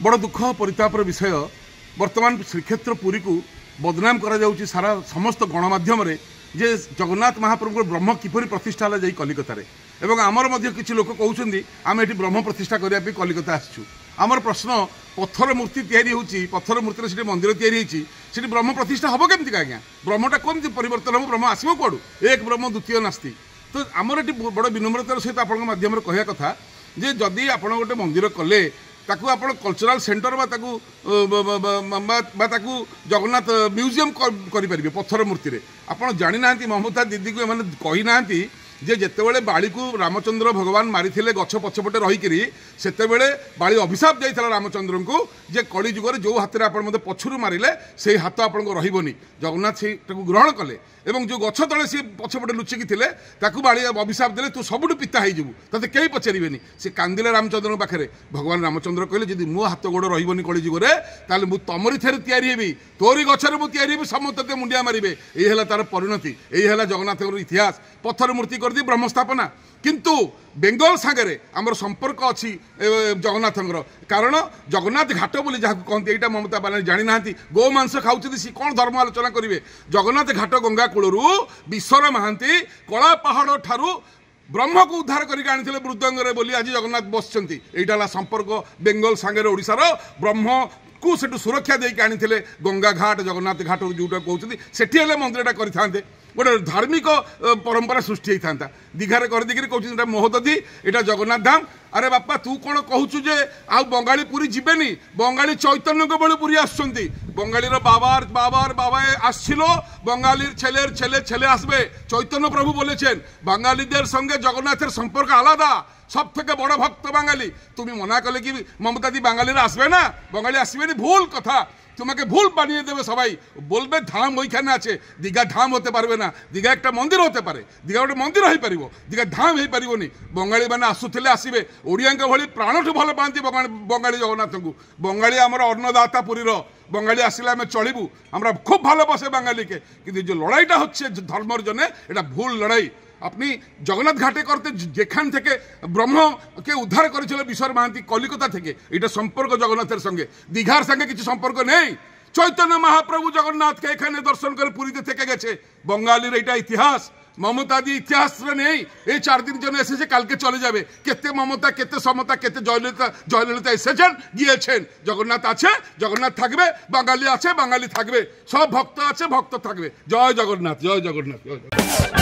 बड़ दुख परितापर विषय वर्तमान श्रीक्षेत्र पुरी को बदनाम करा जाउची सारा समस्त गणमाध्यम रे जे जगन्नाथ महाप्रभु ब्रह्म किपरि प्रतिष्ठा है कलिकता रे एवं आमर मध्य किछि लोक कहउछन्दी आमे एठी ब्रह्म प्रतिष्ठा करिया पे कलिकता आछू। आमर प्रश्न पत्थर मूर्ति तैयारी होउची पत्थर मूर्ति से मंदिर तैयारी होइची से ब्रह्म प्रतिष्ठा हम केमती आज्ञा ब्रह्मटा केमती परिवर्तन हम ब्रह्म आसो कड़ू एक ब्रह्म द्वितीय नास्ति। तो आमर एठी बड़ विनम्रतार सहित आपन माध्यम कहया कथा जे जदि आपन गोटे मंदिर कले ताकू आप कल्चरल सेंटर ताकू जगन्नाथ म्यूजियम करें पत्थर मूर्ति रे आपड़ जानी ना ममता दीदी को एम कही ना जे जितेबाला बाड़ी को रामचंद्र भगवान मारी गछ पछपटे रहीकि से बाड़ी अभिशाप जाइए रामचंद्र को जे कली जुगर जो हाथ में आप पछरू मारे से हाथ आप रही जगन्नाथ से ग्रहण कले एवं जो गछ तले सी पछपटे लुचिकी थे ताकू बाड़ी अभिशाप देले तू सबुठ पिता हो ते कई पचारे से कांदिले रामचंद्र पाखे भगवान रामचंद्र कहले जदि मो हाथ गोड़ रही कली जुगरे ताले मु तमरी थे तैयारी तोरी गचर मुझे तैयारी समस्त मुंडिया मारे यही तार परिणति यही जगन्नाथ इतिहास पत्थर मूर्ति कर दी ब्रह्मस्थापना किंतु बेंगल सागरे आमर संपर्क अच्छी जगन्नाथ कारण जगन्नाथ घाट बोली जहाँ कहते यहाँ ममता बानार्जी जानी ना गो मांस खाऊँ सी कौन धर्म आलोचना करेंगे जगन्नाथ घाट गंगा कूलू विश्वर महांती कला पहाड़ ठारू ब्रह्म को उद्धार करके आनी मृदंगे बोली आज जगन्नाथ बसचंती यहाँ संपर्क बेंगल सागरे ओडिशार ब्रह्म को सेठू सुरक्षा देके आनी गंगा घाट जगन्नाथ घाट जोटा कहते से मंदिरटा करें गोटे धार्मिक परंपरा सृष्टि होता दीघार कर देखिए कहते महोदधि यहाँ जगन्नाथ धाम अरे बापा तू कौन कहूँ जे आउ बंगाली पुरी जीवेनी बंगाली चैतन्य को बड़े पुरी आसुंदी बंगालीर बाबार बाबार बाबा आसछिलो बंगालीर छेलेर छेले छेले आसबे चैतन्य प्रभु बोलेছেন बांगालीদের संगे जगन्नाथের सम्पर्क आलादा सब থেকে बड़ भक्त बांगाली तुम्हें मना कले कि ममता दी बांगालीर आसबे ना बंगाली आसबेनी भूल कथा तुम्हें भूल बानिए देवे सबाई बोलबे धाम ओइखाने आछे दीघा धाम होते पारबे ना दीघा एक मंदिर होते पारे दीघा गोटे मंदिर हो पार दीघा धाम हो पारनी बंगाली मैंने आसुले आसबे ओडिया भली प्राणठू भल पाती बंगाली जगन्नाथ को बंगाली आमर अन्नदाता पुरीर बंगाली आसले आम चलू हमारा खूब भल बसे बंगाली के कि जो लड़ाईटा होच्छे धर्मर जन्य एटा भूल लड़ाई अपनी जगन्नाथ घाटे करते जेखान थे ब्रह्म के उद्धार कर विश्वर महांती कलिकता थे ये सम्पर्क जगन्नाथ संगे दीघार संगे किसी सम्पर्क नहीं चैतन्य महाप्रभु जगन्नाथ के एखाने दर्शन कर पुरी थे गे बंगाली यहाँ इतिहास ममता दी इतिहास नहीं ये 4 दिन जन एसे कल के चले जाए केते ममता केते समता केते जयललिता एसेছেন গিয়েছেন जगन्नाथ आछे जगन्नाथ থাকবে বাঙালি আছে বাঙালি থাকবে सब भक्त আছে भक्त থাকবে जय जगन्नाथ जय जगन्नाथ जय जगन्नाथ।